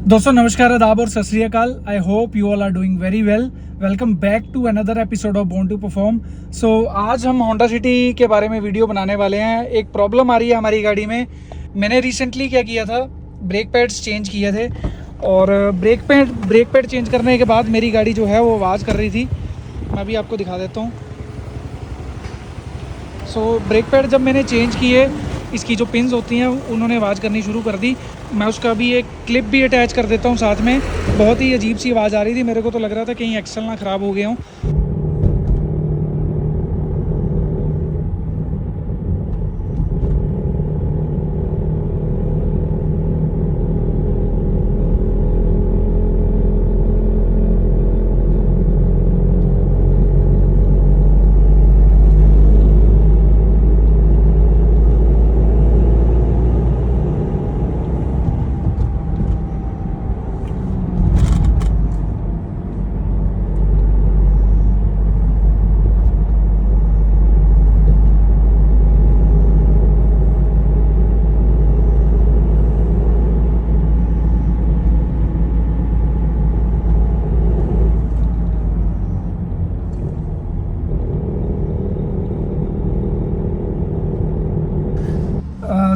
दोस्तों नमस्कार, आदाब और सत श्री अकाल। I hope you all are doing very well. Welcome back to another episode of born to perform. So आज हम होंडा सिटी के बारे में वीडियो बनाने वाले हैं। एक प्रॉब्लम आ रही है हमारी गाड़ी में। मैंने रिसेंटली क्या किया था, ब्रेक पैड्स चेंज किए थे और ब्रेक पैड चेंज करने के बाद मेरी गाड़ी जो है वो आवाज़ कर रही थी। मैं अभी आपको दिखा देता हूँ। सो ब्रेक पैड जब मैंने चेंज किए, इसकी जो पिन्स होती हैं उन्होंने आवाज़ करनी शुरू कर दी। मैं उसका भी एक क्लिप भी अटैच कर देता हूँ साथ में। बहुत ही अजीब सी आवाज़ आ रही थी, मेरे को तो लग रहा था कहीं एक्सल ना ख़राब हो गए हों।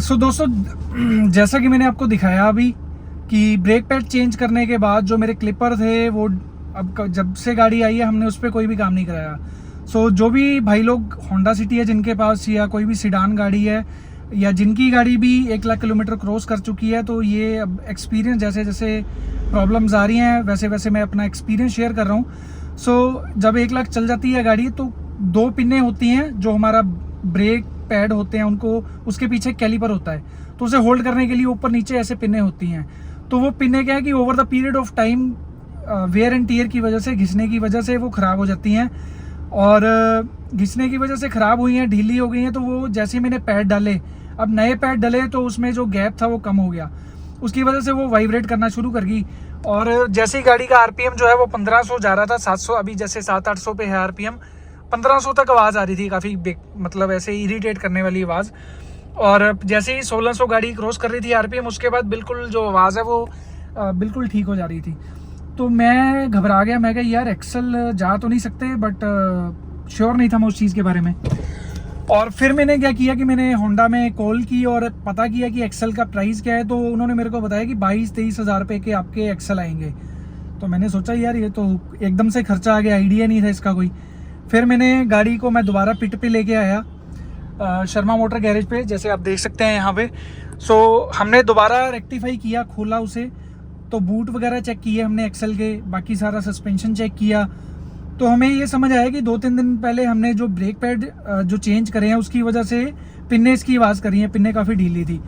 सो दोस्तों, जैसा कि मैंने आपको दिखाया अभी कि ब्रेक पैड चेंज करने के बाद जो मेरे क्लिपर थे वो अब जब से गाड़ी आई है हमने उस पर कोई भी काम नहीं कराया। जो भी भाई लोग होंडा सिटी है जिनके पास, या कोई भी सिडान गाड़ी है, या जिनकी गाड़ी भी 1 लाख किलोमीटर क्रॉस कर चुकी है, तो ये अब एक्सपीरियंस जैसे जैसे प्रॉब्लम्स आ रही हैं वैसे वैसे मैं अपना एक्सपीरियंस शेयर कर रहा हूँ। जब 1 लाख चल जाती है गाड़ी तो 2 पिनें होती हैं जो हमारा ब्रेक पैड होते हैं, उनको उसके पीछे कैलिपर होता है, तो उसे होल्ड करने के लिए ऊपर नीचे ऐसे पिनें होती हैं। तो वो पिनें क्या है कि over the period of time wear and tear की वजह से, घिसने की वजह से वो ख़राब हो जाती हैं। और घिसने की वजह से ख़राब हुई हैं, ढीली हो गई हैं। तो वो जैसे ही मैंने पैड डाले, अब नए पैड डाले, तो उसमें जो गैप था वो कम हो गया। उसकी वजह से वो वाइब्रेट करना शुरू कर गई। और जैसे ही गाड़ी का आरपीएम जो है वो 1500 जा रहा था, 700, अभी जैसे 700-800 पे है आरपीएम, 1500 तक आवाज़ आ रही थी, काफ़ी मतलब ऐसे इरिटेट करने वाली आवाज़। और जैसे ही 1600 गाड़ी क्रॉस कर रही थी आरपीएम, उसके बाद बिल्कुल जो आवाज़ है वो बिल्कुल ठीक हो जा रही थी। तो मैं घबरा गया, मैं कहा यार एक्सल जा तो नहीं सकते, बट श्योर नहीं था मैं उस चीज़ के बारे में। और फिर मैंने क्या किया कि मैंने होंडा में कॉल की और पता किया कि एक्सल का प्राइस क्या है। तो उन्होंने मेरे को बताया कि 22-23 हज़ार रुपये के आपके एक्सल आएंगे। तो मैंने सोचा यार ये तो एकदम से खर्चा आ गया, आइडिया नहीं था इसका कोई। फिर मैंने गाड़ी को मैं दोबारा पिट पे लेके आया शर्मा मोटर गैरेज पे, जैसे आप देख सकते हैं यहाँ पे। हमने दोबारा रेक्टिफाई किया, खोला उसे, तो बूट वगैरह चेक किए हमने एक्सल के, बाकी सारा सस्पेंशन चेक किया। तो हमें ये समझ आया कि 2-3 दिन पहले हमने जो ब्रेक पैड जो चेंज करे हैं उसकी वजह से पिन्ने इसकी आवाज़ करी हैं, पिन्ने काफ़ी ढीली थी।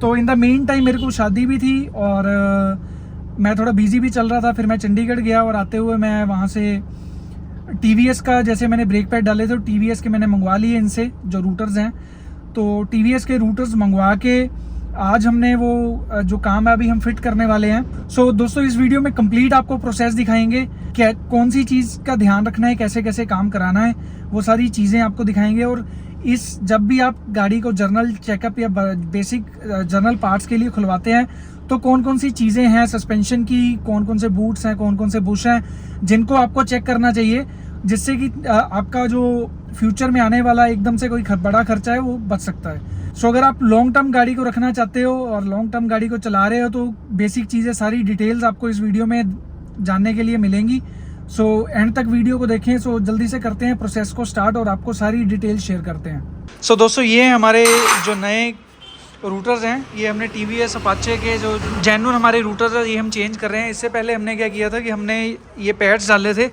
तो इन द मेन टाइम मेरे को शादी भी थी और मैं थोड़ा बिजी भी चल रहा था। फिर मैं चंडीगढ़ गया और आते हुए मैं वहाँ से टीवीएस का, जैसे मैंने ब्रेक पैड डाले थे, टीवीएस के मैंने मंगवा लिए इनसे जो रूटर्स हैं। तो टीवीएस के रूटर्स मंगवा के आज हमने वो जो काम है अभी हम फिट करने वाले हैं। दोस्तों इस वीडियो में कंप्लीट आपको प्रोसेस दिखाएंगे, क्या कौन सी चीज़ का ध्यान रखना है, कैसे कैसे काम कराना है, वो सारी चीज़ें आपको दिखाएंगे। और जब भी आप गाड़ी को जर्नल चेकअप या बेसिक जर्नल पार्ट्स के लिए खुलवाते हैं तो कौन कौन सी चीज़ें हैं सस्पेंशन की, कौन कौन से बूट्स हैं, कौन कौन से बुश हैं जिनको आपको चेक करना चाहिए, जिससे कि आपका जो फ्यूचर में आने वाला एकदम से कोई बड़ा खर्चा है वो बच सकता है। अगर आप लॉन्ग टर्म गाड़ी को रखना चाहते हो और लॉन्ग टर्म गाड़ी को चला रहे हो तो बेसिक चीज़ें, सारी डिटेल्स आपको इस वीडियो में जानने के लिए मिलेंगी। एंड तक वीडियो को देखें। जल्दी से करते हैं प्रोसेस को स्टार्ट और आपको सारी डिटेल्स शेयर करते हैं। दोस्तों ये हमारे जो नए रूटर्स हैं, ये हमने टीवीएस अपाचे के जो जेन्युइन हमारे रूटर्स हैं ये हम चेंज कर रहे हैं। इससे पहले हमने क्या किया था कि हमने ये पैड्स डाले थे,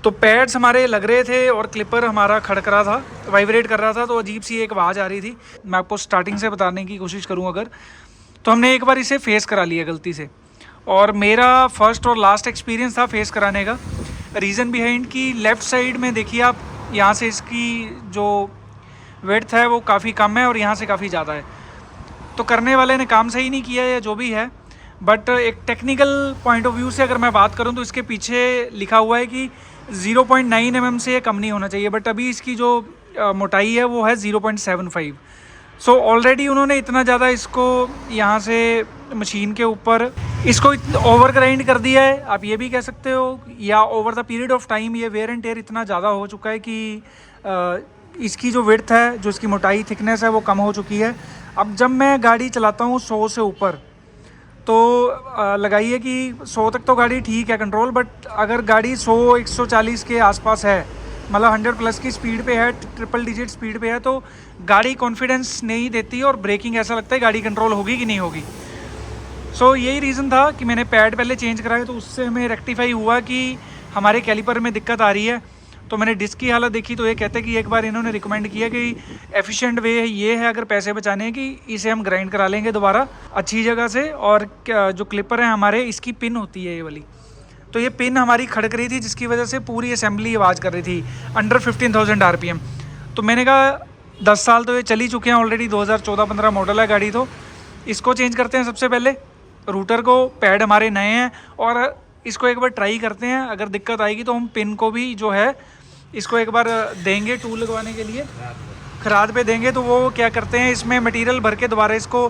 तो पैड्स हमारे लग रहे थे और क्लिपर हमारा खड़क रहा था, वाइब्रेट कर रहा था, तो अजीब सी एक आवाज़ आ रही थी। मैं आपको स्टार्टिंग से बताने की कोशिश करूँ अगर, तो हमने एक बार इसे फेस करा लिया गलती से, और मेरा फर्स्ट और लास्ट एक्सपीरियंस था फेस कराने का। रीज़न बिहाइंड कि लेफ़्ट साइड में देखिए आप, यहाँ से इसकी जो विड्थ है वो काफ़ी कम है और यहाँ से काफ़ी ज़्यादा है। तो करने वाले ने काम सही नहीं किया या जो भी है, बट एक टेक्निकल पॉइंट ऑफ व्यू से अगर मैं बात करूँ तो इसके पीछे लिखा हुआ है कि 0.9 mm से कम नहीं होना चाहिए, बट अभी इसकी जो मोटाई है वो है 0.75। सो ऑलरेडी उन्होंने इतना ज़्यादा इसको यहाँ से मशीन के ऊपर इसको ओवर ग्राइंड कर दिया है, आप ये भी कह सकते हो, या over the period of time ये वेयर एंड टेयर इतना ज़्यादा हो चुका है कि इसकी जो विड्थ है, जो इसकी मोटाई थिकनेस है वो कम हो चुकी है। अब जब मैं गाड़ी चलाता हूँ 100 से ऊपर, तो लगाइए कि 100 तक तो गाड़ी ठीक है कंट्रोल, बट अगर गाड़ी 100-140 के आसपास है, मतलब 100 प्लस की स्पीड पे है, ट्रिपल डिजिट स्पीड पे है, तो गाड़ी कॉन्फिडेंस नहीं देती और ब्रेकिंग ऐसा लगता है गाड़ी कंट्रोल होगी कि नहीं होगी। सो यही रीज़न था कि मैंने पैड पहले चेंज कराया, तो उससे हमें रेक्टिफाई हुआ कि हमारे कैलिपर में दिक्कत आ रही है। तो मैंने डिस्क की हालत देखी तो ये कहते हैं कि एक बार इन्होंने रिकमेंड किया कि एफिशिएंट वे ये है अगर पैसे बचाने कि इसे हम ग्राइंड करा लेंगे दोबारा अच्छी जगह से। और जो क्लिपर है हमारे, इसकी पिन होती है ये वाली, तो ये पिन हमारी खड़क रही थी जिसकी वजह से पूरी असेंबली आवाज़ कर रही थी अंडर 15,000 RPM। तो मैंने कहा 10 साल तो ये चल ही चुके हैं ऑलरेडी, 2014-15 मॉडल है गाड़ी, तो इसको चेंज करते हैं सबसे पहले रूटर को। पैड हमारे नए हैं और इसको एक बार ट्राई करते हैं, अगर दिक्कत आएगी तो हम पिन को भी जो है इसको एक बार देंगे टूल लगवाने के लिए, खराद पे देंगे। तो वो क्या करते हैं, इसमें मटेरियल भर के दोबारा इसको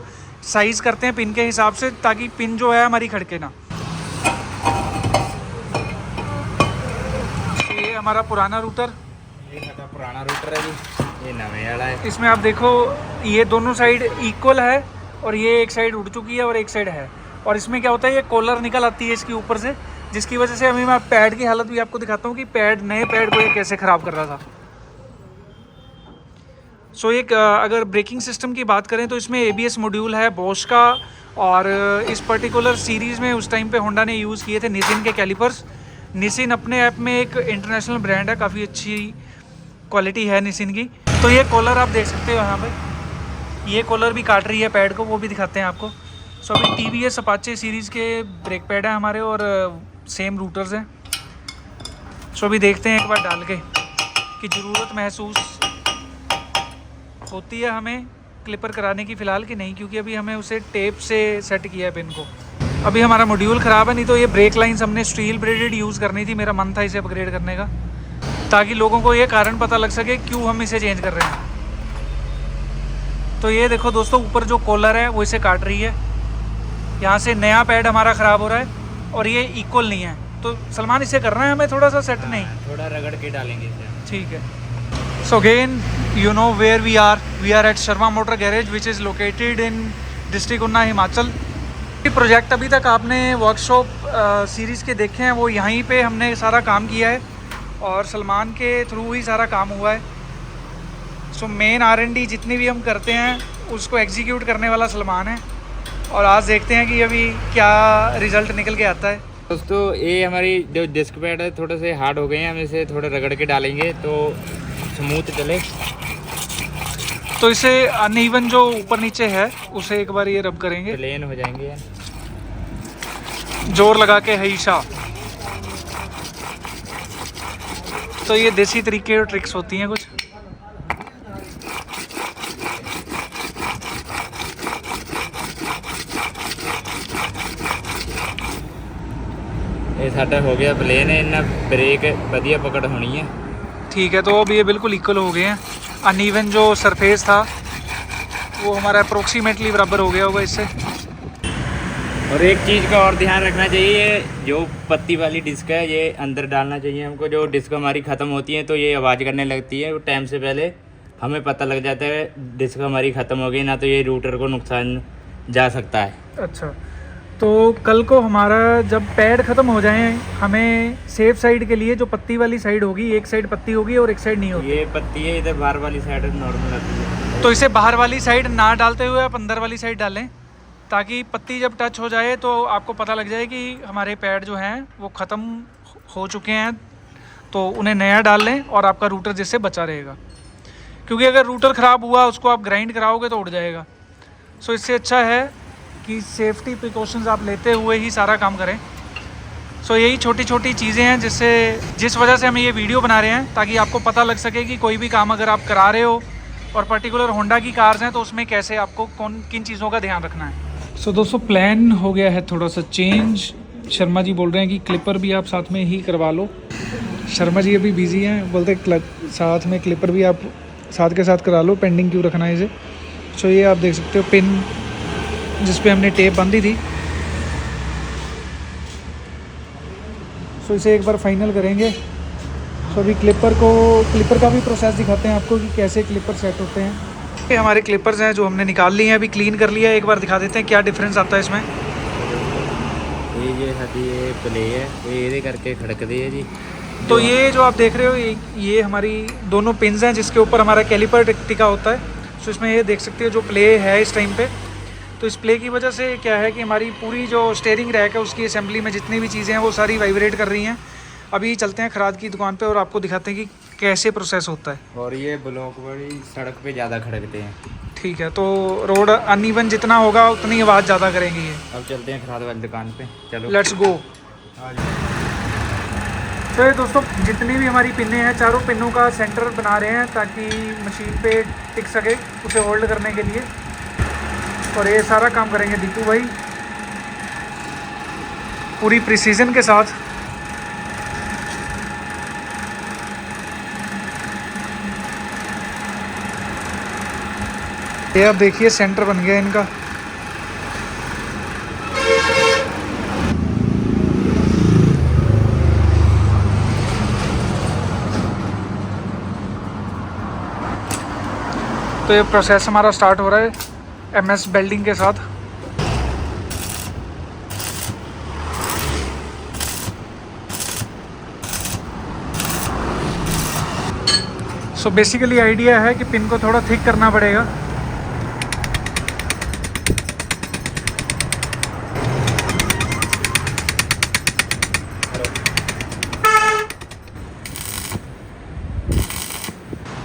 साइज़ करते हैं पिन के हिसाब से, ताकि पिन जो है हमारी खड़के ना। ये हमारा पुराना रूटर, पुराना रूटर है जी, ये नवे वाला है। इसमें आप देखो ये दोनों साइड इक्वल है और ये एक साइड उड़ चुकी है और एक साइड है। और इसमें क्या होता है, ये कॉलर निकल आती है इसके ऊपर से, जिसकी वजह से अभी मैं पैड की हालत भी आपको दिखाता हूँ कि पैड, नए पैड को ये कैसे ख़राब कर रहा था। सो एक अगर ब्रेकिंग सिस्टम की बात करें तो इसमें ABS मॉड्यूल है बॉश का, और इस पर्टिकुलर सीरीज़ में उस टाइम पे होंडा ने यूज़ किए थे निसिन के कैलिपर्स। निसिन अपने ऐप में एक इंटरनेशनल ब्रांड है, काफ़ी अच्छी क्वालिटी है निसिन की। तो ये कॉलर आप देख सकते हो यहाँ पे, ये कॉलर भी काट रही है पैड को, वो भी दिखाते हैं आपको। सो अभी TVS अपाचे सीरीज़ के ब्रेक पैड हैं हमारे और सेम रूटर्स हैं। सो अभी देखते हैं एक बार डाल के कि ज़रूरत महसूस होती है हमें क्लिपर कराने की फ़िलहाल कि नहीं, क्योंकि अभी हमें उसे टेप से सेट किया है पिन को। अभी हमारा मॉड्यूल ख़राब है, नहीं तो ये ब्रेक लाइंस हमने स्टील ब्रेडेड यूज़ करनी थी। मेरा मन था इसे अपग्रेड करने का, ताकि लोगों को ये कारण पता लग सके क्यों हम इसे चेंज कर रहे हैं। तो ये देखो दोस्तों, ऊपर जो कॉलर है वो इसे काट रही है, यहाँ से नया पैड हमारा ख़राब हो रहा है और ये इक्वल नहीं है। तो सलमान इसे करना है हमें थोड़ा सा सेट, नहीं थोड़ा रगड़ के डालेंगे इसे, ठीक है। So again you know where we are at Sharma Motor Garage which is located in district उन्ना, हिमाचल। प्रोजेक्ट अभी तक आपने वर्कशॉप सीरीज़ के देखे हैं, वो यहीं पे हमने सारा काम किया है और सलमान के थ्रू ही सारा काम हुआ है। सो मेन R&D जितनी भी हम करते हैं उसको एग्जीक्यूट करने वाला सलमान है, और आज देखते हैं कि अभी क्या रिज़ल्ट निकल के आता है। दोस्तों ये हमारी जो डिस्क पैड है थोड़े से हार्ड हो गए हैं, हम इसे थोड़े रगड़ के डालेंगे तो स्मूथ चले। तो इसे अनइवन जो ऊपर नीचे है उसे एक बार ये रब करेंगे, प्लेन हो जाएंगे, जोर लगा के हईशा। तो ये देसी तरीके और ट्रिक्स होती हैं कुछ। ये साडा हो गया प्लेन है, इन्ना ब्रेक बढ़िया पकड़ होनी है। ठीक है, तो अब ये बिल्कुल इक्वल हो गए हैं। अनइवन जो सरफेस था वो हमारा अप्रोक्सीमेटली बराबर हो गया होगा इससे। और एक चीज़ का और ध्यान रखना चाहिए, जो पत्ती वाली डिस्क है ये अंदर डालना चाहिए हमको। जो डिस्क हमारी ख़त्म होती है तो ये आवाज़ करने लगती है, वो टाइम से पहले हमें पता लग जाता है डिस्क हमारी ख़त्म हो गई, ना तो ये रूटर को नुकसान जा सकता है। अच्छा, तो कल को हमारा जब पैड ख़त्म हो जाए, हमें सेफ साइड के लिए जो पत्ती वाली साइड होगी, एक साइड पत्ती होगी और एक साइड नहीं होगी। ये पत्ती है, इधर बाहर वाली साइड नॉर्मल आती है, तो इसे बाहर वाली साइड ना डालते हुए आप अंदर वाली साइड डालें, ताकि पत्ती जब टच हो जाए तो आपको पता लग जाए कि हमारे पैड जो हैं वो ख़त्म हो चुके हैं, तो उन्हें नया डाल लें और आपका रूटर जिससे बचा रहेगा। क्योंकि अगर रूटर ख़राब हुआ उसको आप ग्राइंड कराओगे तो उड़ जाएगा। सो इससे अच्छा है कि सेफ्टी प्रिकॉशंस आप लेते हुए ही सारा काम करें। सो यही छोटी छोटी चीज़ें हैं जिस वजह से हम ये वीडियो बना रहे हैं, ताकि आपको पता लग सके कि कोई भी काम अगर आप करा रहे हो और पर्टिकुलर होंडा की कार्स हैं तो उसमें कैसे आपको किन चीज़ों का ध्यान रखना है। सो दोस्तों प्लान हो गया है थोड़ा सा चेंज। शर्मा जी बोल रहे हैं कि क्लिपर भी आप साथ में ही करवा लो। शर्मा जी अभी बिजी हैं, बोलते साथ में क्लिपर भी आप साथ के साथ करा लो, पेंडिंग क्यों रखना है इसे। सो ये आप देख सकते हो पिन जिस पे हमने टेप बांधी थी। सो इसे एक बार फाइनल करेंगे। सो अभी क्लिपर का भी प्रोसेस दिखाते हैं आपको कि कैसे क्लिपर सेट होते हैं। ये हमारे क्लिपर्स हैं जो हमने निकाल लिए हैं, अभी क्लीन कर लिया है। एक बार दिखा देते हैं क्या डिफरेंस आता है इसमें। ये साडी ये प्ले है, ये करके खड़कती है जी। तो ये जो आप देख रहे हो ये हमारी दोनों पिन्स हैं जिसके ऊपर हमारा कैलिपर टिका होता है। सो इसमें ये देख सकते हो जो प्ले है इस टाइम पे, तो इस प्ले की वजह से क्या है कि हमारी पूरी जो स्टीयरिंग रैक है उसकी असेंबली में जितनी भी चीज़ें हैं वो सारी वाइब्रेट कर रही हैं। अभी चलते हैं खराद की दुकान पे और आपको दिखाते हैं कि कैसे प्रोसेस होता है। और ये ब्लॉक वाली सड़क पे ज़्यादा खड़कते हैं। ठीक है, तो रोड अनइवन जितना होगा उतनी आवाज़ ज़्यादा करेंगी ये। अब चलते हैं खराद वाली दुकान पे, चलो लेट्स गो। तो दोस्तों जितनी भी हमारी पिन्ने हैं चारों पिनों का सेंटर बना रहे हैं ताकि मशीन पे टिक सके उसे होल्ड करने के लिए। और ये सारा काम करेंगे दीपू भाई पूरी प्रिसीजन के साथ। ये आप देखिए सेंटर बन गया इनका। तो ये प्रोसेस हमारा स्टार्ट हो रहा है एमएस बेल्डिंग के साथ। सो बेसिकली आइडिया है कि पिन को थोड़ा थिक करना पड़ेगा।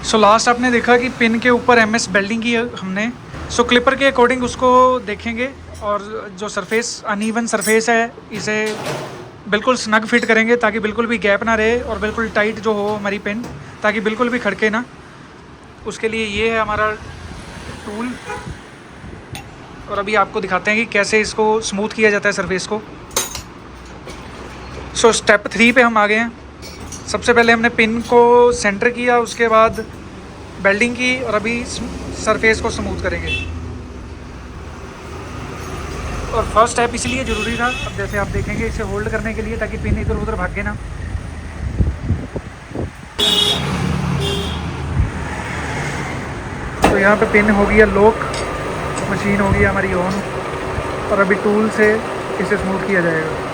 सो लास्ट आपने देखा कि पिन के ऊपर एमएस बेल्डिंग की हमने। सो क्लिपर के अकॉर्डिंग उसको देखेंगे और जो सरफेस अनइवन सरफेस है इसे बिल्कुल स्नग फिट करेंगे ताकि बिल्कुल भी गैप ना रहे और बिल्कुल टाइट जो हो हमारी पिन ताकि बिल्कुल भी खड़के ना। उसके लिए ये है हमारा टूल और अभी आपको दिखाते हैं कि कैसे इसको स्मूथ किया जाता है सरफेस को। सो स्टेप 3 पे हम आ गए हैं। सबसे पहले हमने पिन को सेंटर किया, उसके बाद बेल्डिंग की और अभी सरफेस को स्मूथ करेंगे। और फर्स्ट स्टेप इसलिए ज़रूरी था, अब जैसे आप देखेंगे इसे होल्ड करने के लिए ताकि पिन इधर उधर भागे ना। तो यहाँ पे पिन हो गया लॉक, मशीन हो गई हमारी ऑन और अभी टूल से इसे स्मूथ किया जाएगा।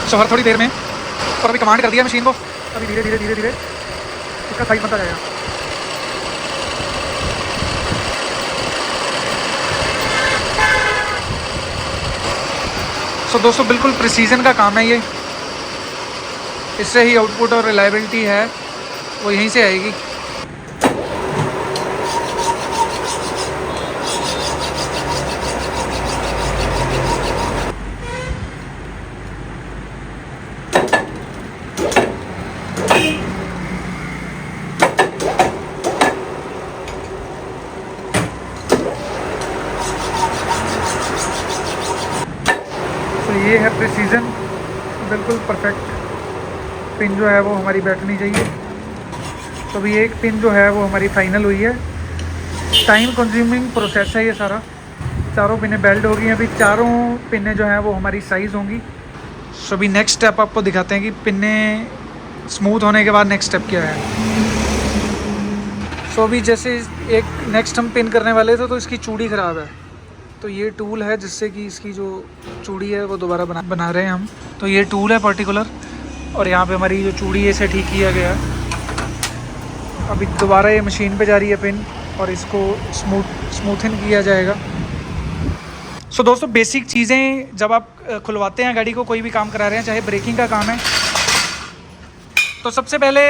सो हर थोड़ी देर में और अभी कमांड कर दिया मशीन को, अभी धीरे धीरे धीरे धीरे इसका साइज बनता जाएगा। सो दोस्तों बिल्कुल प्रिसीजन का काम है ये, इससे ही आउटपुट और रिलायबिलिटी है वो यहीं से आएगी। ये है प्रिसीजन, बिल्कुल परफेक्ट पिन जो है वो हमारी बैठनी चाहिए। तो अभी एक पिन जो है वो हमारी फाइनल हुई है। टाइम कंज्यूमिंग प्रोसेस है ये सारा। चारों पिनें बेल्ट हो गई हैं, अभी चारों पिनें जो हैं वो हमारी साइज़ होंगी। सो अभी नेक्स्ट स्टेप आपको दिखाते हैं कि पिनें स्मूथ होने के बाद नेक्स्ट स्टेप क्या है। सो अभी जैसे एक नेक्स्ट हम पिन करने वाले थे तो इसकी चूड़ी ख़राब है, तो ये टूल है जिससे कि इसकी जो चूड़ी है वो दोबारा बना रहे हैं हम। तो ये टूल है पर्टिकुलर और यहाँ पे हमारी जो चूड़ी है इसे ठीक किया गया है। अभी दोबारा ये मशीन पे जा रही है पिन और इसको स्मूथिंग किया जाएगा। सो दोस्तों बेसिक चीज़ें जब आप खुलवाते हैं गाड़ी को, कोई भी काम करा रहे हैं चाहे ब्रेकिंग का काम है, तो सबसे पहले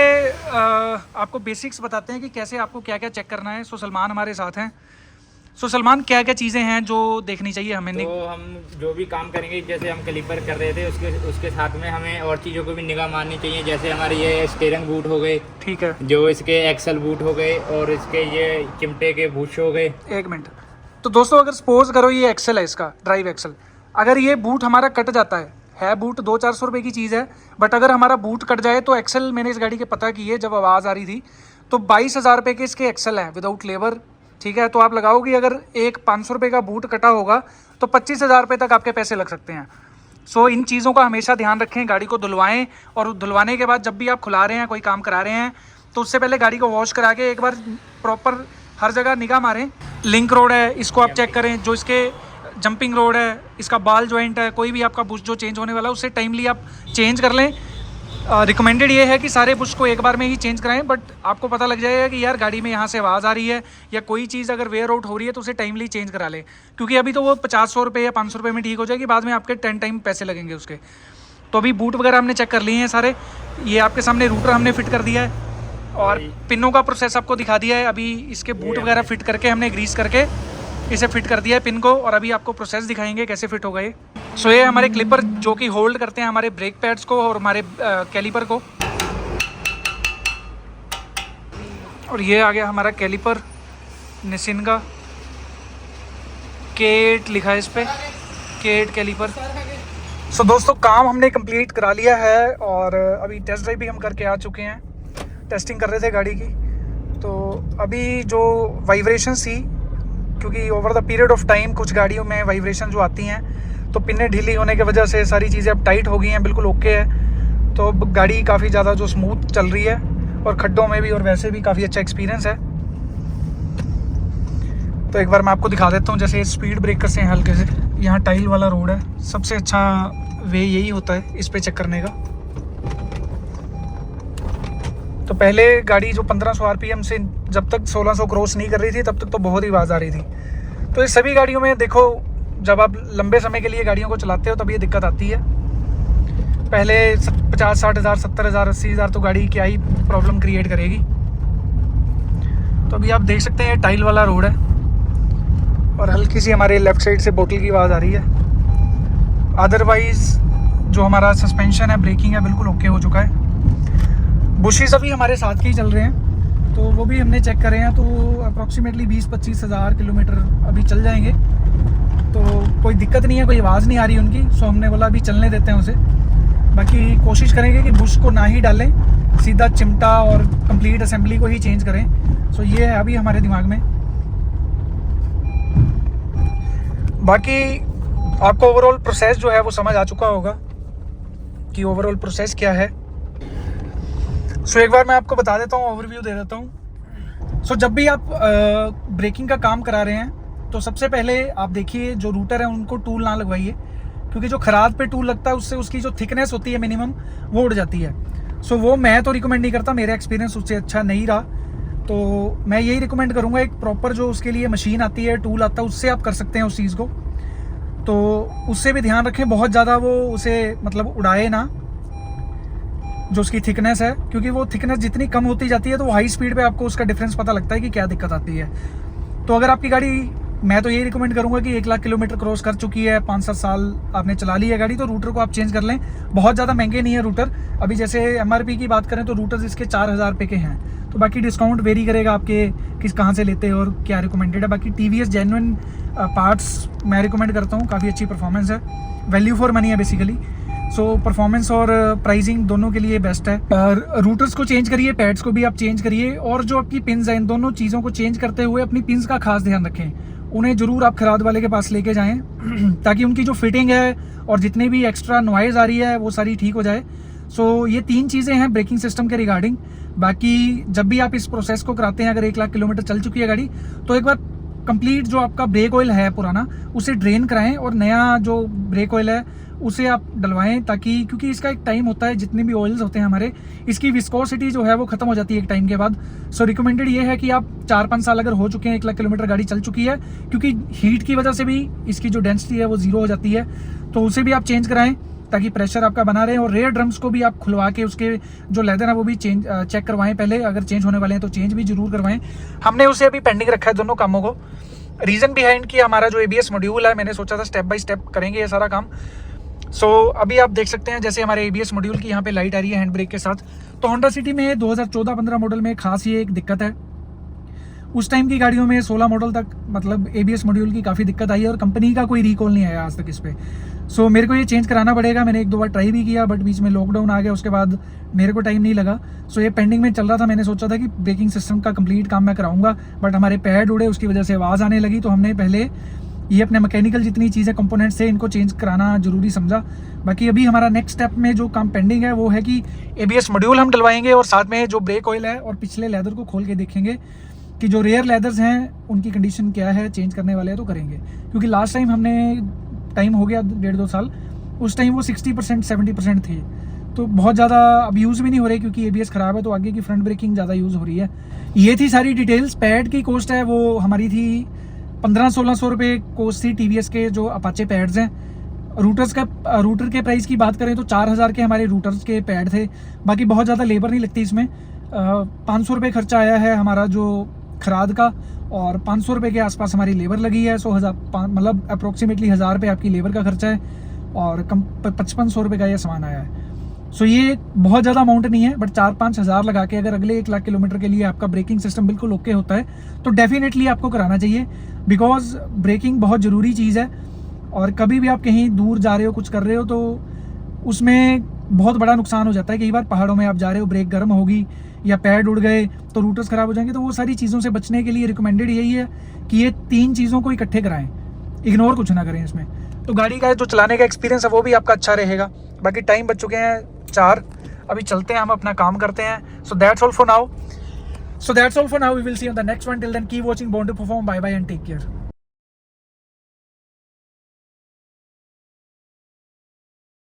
आपको बेसिक्स बताते हैं कि कैसे आपको क्या क्या चेक करना है। सो सलमान हमारे साथ हैं, सो सलमान, क्या क्या चीज़ें हैं जो देखनी चाहिए हमें? तो हम जो भी काम करेंगे, जैसे हम क्लिपर कर रहे थे, उसके साथ में हमें और चीज़ों को भी निगाह मारनी चाहिए। जैसे हमारे ये स्टीयरिंग बूट हो गए, ठीक है, जो इसके एक्सल बूट हो गए, और इसके ये चिमटे के बूट हो गए। एक मिनट। तो दोस्तों, अगर सपोज करो ये एक्सल है, इसका ड्राइव एक्सल, अगर ये बूट हमारा कट जाता है बूट 200-400 रुपये की चीज़ है, बट अगर हमारा बूट कट जाए तो एक्सल, मैंने इस गाड़ी के पता की है, जब आवाज़ आ रही थी तो 22,000 रुपये के इसके एक्सल हैं विदाउट लेबर। ठीक है, तो आप लगाओगे अगर एक 500 रुपये का बूट कटा होगा तो 25,000 रुपये तक आपके पैसे लग सकते हैं। सो इन चीज़ों का हमेशा ध्यान रखें, गाड़ी को धुलवाएं, और धुलवाने के बाद जब भी आप खुला रहे हैं, कोई काम करा रहे हैं, तो उससे पहले गाड़ी को वॉश करा के एक बार प्रॉपर हर जगह निगाह मारें। लिंक रोड है, इसको आप चेक करें, जो इसके जंपिंग रोड है, इसका बाल जॉइंट है, कोई भी आपका बुश जो चेंज होने वाला है उसे टाइमली आप चेंज कर लें। रिकमेंडेड ये है कि सारे बुश को एक बार में ही चेंज कराएं, बट आपको पता लग जाएगा कि यार गाड़ी में यहाँ से आवाज़ आ रही है या कोई चीज़ अगर वेयर आउट हो रही है तो उसे टाइमली चेंज करा लें, क्योंकि अभी तो वो 50-100 रुपये या 500 रुपये में ठीक हो जाएगी, बाद में आपके 10 टाइम पैसे लगेंगे उसके। तो अभी बूट वगैरह हमने चेक कर लिए हैं सारे, ये आपके सामने रूटर हमने फिट कर दिया है और पिनों का प्रोसेस आपको दिखा दिया है। अभी इसके बूट वगैरह फिट करके हमने ग्रीस करके इसे फिट कर दिया है पिन को, और अभी आपको प्रोसेस दिखाएंगे कैसे फिट होगा ये। सो ये हमारे क्लिपर जो कि होल्ड करते हैं हमारे ब्रेक पैड्स को और हमारे कैलिपर को, और ये आ गया हमारा कैलिपर निसिन का, केट लिखा है इस पर, केट कैलिपर। सो दोस्तों, काम हमने कंप्लीट करा लिया है और अभी टेस्ट ड्राइव भी हम करके आ चुके हैं। टेस्टिंग कर रहे थे गाड़ी की, तो अभी जो वाइब्रेशंस थी, क्योंकि over the period of time कुछ गाड़ियों में वाइब्रेशन जो आती हैं, तो पिनें ढीली होने की वजह से सारी चीज़ें अब टाइट हो गई हैं, बिल्कुल ओके है। तो गाड़ी काफ़ी ज़्यादा जो स्मूथ चल रही है, और खड्डों में भी और वैसे भी काफ़ी अच्छा एक्सपीरियंस है। तो एक बार मैं आपको दिखा देता हूँ, जैसे स्पीड ब्रेकर से हल्के से, यहाँ टाइल वाला रोड है, सबसे अच्छा वे यही होता है इस पे चेक करने का। तो पहले गाड़ी जो 1500 RPM से जब तक 1600 क्रॉस नहीं कर रही थी तब तक तो बहुत ही आवाज़ आ रही थी। तो इस सभी गाड़ियों में देखो, जब आप लंबे समय के लिए गाड़ियों को चलाते हो तब ये दिक्कत आती है। पहले 50-60 हज़ार, 70 हज़ार, 80 हज़ार तो गाड़ी क्या ही प्रॉब्लम क्रिएट करेगी। तो अभी आप देख सकते हैं टाइल वाला रोड है और हल्की सी हमारे लेफ़्ट साइड से बोतल की आवाज़ आ रही है। अदरवाइज़ जो हमारा सस्पेंशन है, ब्रेकिंग है, बिल्कुल ओके हो चुका है। बुशेस अभी हमारे साथ के ही चल रहे हैं, तो वो भी हमने चेक करे हैं, तो अप्रॉक्सीमेटली 20-25 हज़ार किलोमीटर अभी चल जाएंगे, तो कोई दिक्कत नहीं है, कोई आवाज़ नहीं आ रही उनकी। सो हमने बोला अभी चलने देते हैं उसे। बाकी कोशिश करेंगे कि बुश को ना ही डालें, सीधा चिमटा और कंप्लीट असेंबली को ही चेंज करें। सो ये है अभी हमारे दिमाग में। बाकी आपको ओवरऑल प्रोसेस जो है वो समझ आ चुका होगा कि ओवरऑल प्रोसेस क्या है। सो एक बार मैं आपको बता देता हूँ, ओवरव्यू दे देता हूँ। सो जब भी आप ब्रेकिंग का काम करा रहे हैं तो सबसे पहले आप देखिए जो रूटर है उनको टूल ना लगवाइए, क्योंकि जो खराद पे टूल लगता है उससे उसकी जो थिकनेस होती है मिनिमम वो उड़ जाती है। सो वो मैं तो रिकमेंड नहीं करता, मेरा एक्सपीरियंस उससे अच्छा नहीं रहा। तो मैं यही रिकमेंड करूँगा, एक प्रॉपर जो उसके लिए मशीन आती है, टूल आता है, उससे आप कर सकते हैं उस चीज़ को। तो उससे भी ध्यान रखें, बहुत ज़्यादा वो उसे मतलब उड़ाए ना, जो उसकी थिकनेस है, क्योंकि वो थिकनेस जितनी कम होती जाती है तो हाई स्पीड पे आपको उसका डिफरेंस पता लगता है कि क्या दिक्कत आती है। तो अगर आपकी गाड़ी, मैं तो यही रिकमेंड करूंगा कि 1 लाख किलोमीटर क्रॉस कर चुकी है, 5-7 साल आपने चला ली है गाड़ी, तो रूटर को आप चेंज कर लें। बहुत ज़्यादा महंगे नहीं है रूटर। अभी जैसे MRP की बात करें तो रूटर्स इसके 4,000 रुपये के हैं, तो बाकी डिस्काउंट वेरी करेगा आपके किस कहाँ से लेते हैं और क्या रिकमेंडेड है। बाकी TVS जेन्युइन पार्ट्स मैं रिकमेंड करता हूँ, काफ़ी अच्छी परफॉर्मेंस है, वैल्यू फॉर मनी है बेसिकली। सो परफॉर्मेंस और प्राइसिंग दोनों के लिए बेस्ट है। रूटर्स को चेंज करिए, पैड्स को भी आप चेंज करिए, और जो आपकी पिन्स हैं इन दोनों चीज़ों को चेंज करते हुए अपनी पिन्स का खास ध्यान रखें। उन्हें ज़रूर आप खराद वाले के पास लेके जाएं ताकि उनकी जो फिटिंग है और जितनी भी एक्स्ट्रा नॉइज़ आ रही है वो सारी ठीक हो जाए। सो ये 3 चीज़ें हैं ब्रेकिंग सिस्टम के रिगार्डिंग। बाकी जब भी आप इस प्रोसेस को कराते हैं, अगर 1 लाख किलोमीटर चल चुकी है गाड़ी, तो एक बार कंप्लीट जो आपका ब्रेक ऑयल है पुराना उसे ड्रेन कराएं और नया जो ब्रेक ऑयल है उसे आप डलवाएं, ताकि क्योंकि इसका एक टाइम होता है, जितने भी ऑयल्स होते हैं हमारे, इसकी विस्कोसिटी जो है वो खत्म हो जाती है एक टाइम के बाद। सो रिकमेंडेड ये है कि आप 4-5 साल अगर हो चुके हैं, 1 लाख किलोमीटर गाड़ी चल चुकी है, क्योंकि हीट की वजह से भी इसकी जो डेंसिटी है वो 0 हो जाती है, तो उसे भी आप चेंज कराएं ताकि प्रेशर आपका बना रहे। और रेयर ड्रम्स को भी आप खुलवा के उसके जो लेदर है वो भी चेक करवाएं पहले, अगर चेंज होने वाले हैं तो चेंज भी जरूर करवाएं। हमने उसे अभी पेंडिंग रखा है दोनों कामों को, रीज़न बिहाइंड कि हमारा जो ABS मॉड्यूल है, मैंने सोचा था स्टेप बाय स्टेप करेंगे ये सारा काम। सो अभी आप देख सकते हैं जैसे हमारे ABS मॉड्यूल की यहाँ पे लाइट आ रही है हैंड ब्रेक के साथ। तो होंडा सिटी में 2014-15 मॉडल में खास ये एक दिक्कत है। उस टाइम की गाड़ियों में 16 मॉडल तक मतलब ABS मॉड्यूल की काफ़ी दिक्कत आई है और कंपनी का कोई रिकॉल नहीं आया आज तक इस पर। सो मेरे को ये चेंज कराना पड़ेगा। मैंने 1-2 बार ट्राई भी किया बट बीच में लॉकडाउन आ गया, उसके बाद मेरे को टाइम नहीं लगा। सो ये पेंडिंग में चल रहा था। मैंने सोचा था कि ब्रेकिंग सिस्टम का कंप्लीट काम मैं कराऊंगा बट हमारे पैड उड़े, उसकी वजह से आवाज़ आने लगी। तो हमने पहले ये अपने मैकेनिकल जितनी चीज़ें कंपोनेंट्स थे इनको चेंज कराना ज़रूरी समझा। बाकी अभी हमारा नेक्स्ट स्टेप में जो काम पेंडिंग है वो है कि ABS मॉड्यूल हम डलवाएंगे और साथ में जो ब्रेक ऑयल है और पिछले लेदर को खोल के देखेंगे कि जो रेयर लेदर्स हैं उनकी कंडीशन क्या है, चेंज करने वाले हैं तो करेंगे। क्योंकि लास्ट टाइम हमने टाइम हो गया 1.5-2 साल, उस टाइम वो 60% 70% थे। तो बहुत ज़्यादा अब यूज़ भी नहीं हो रहे क्योंकि ABS ख़राब है, तो आगे की फ्रंट ब्रेकिंग ज़्यादा यूज़ हो रही है। ये थी सारी डिटेल्स। पैड की कॉस्ट है वो हमारी थी 1500-1600 रुपये कॉस्ट थी TVS के जो अपाचे पैड्स हैं। रूटर के प्राइस की बात करें तो 4000 के हमारे रूटर्स के पैड थे। बाकी बहुत ज़्यादा लेबर नहीं लगती इसमें। 500 रुपये खर्चा आया है हमारा जो खराद का और 500 रुपये के आसपास हमारी लेबर लगी है। 100 मतलब अप्रोक्सीमेटली 1000 रुपये आपकी लेबर का खर्चा है और 5500 रुपये का ये सामान आया है। सो ये बहुत ज़्यादा अमाउंट नहीं है बट 4-5 हज़ार लगा के अगर अगले 1 लाख किलोमीटर के लिए आपका ब्रेकिंग सिस्टम बिल्कुल ओके होता है तो डेफिनेटली आपको कराना चाहिए। बिकॉज ब्रेकिंग बहुत ज़रूरी चीज़ है और कभी भी आप कहीं दूर जा रहे हो, कुछ कर रहे हो तो उसमें बहुत बड़ा नुकसान हो जाता है। कई बार पहाड़ों में आप जा रहे हो, ब्रेक गर्म होगी या पैड उड़ गए तो रूटर्स ख़राब हो जाएंगे। तो वो सारी चीज़ों से बचने के लिए रिकमेंडेड यही है कि ये 3 चीज़ों को इकट्ठे कराएं, इग्नोर कुछ ना करें इसमें। तो गाड़ी का जो चलाने का एक्सपीरियंस है वो भी आपका अच्छा रहेगा। बाकी टाइम बच चुके हैं 4, अभी चलते हैं, हम अपना काम करते हैं। So that's all for now. We will see on the next one. Till then keep watching, born to perform. Bye bye and take care.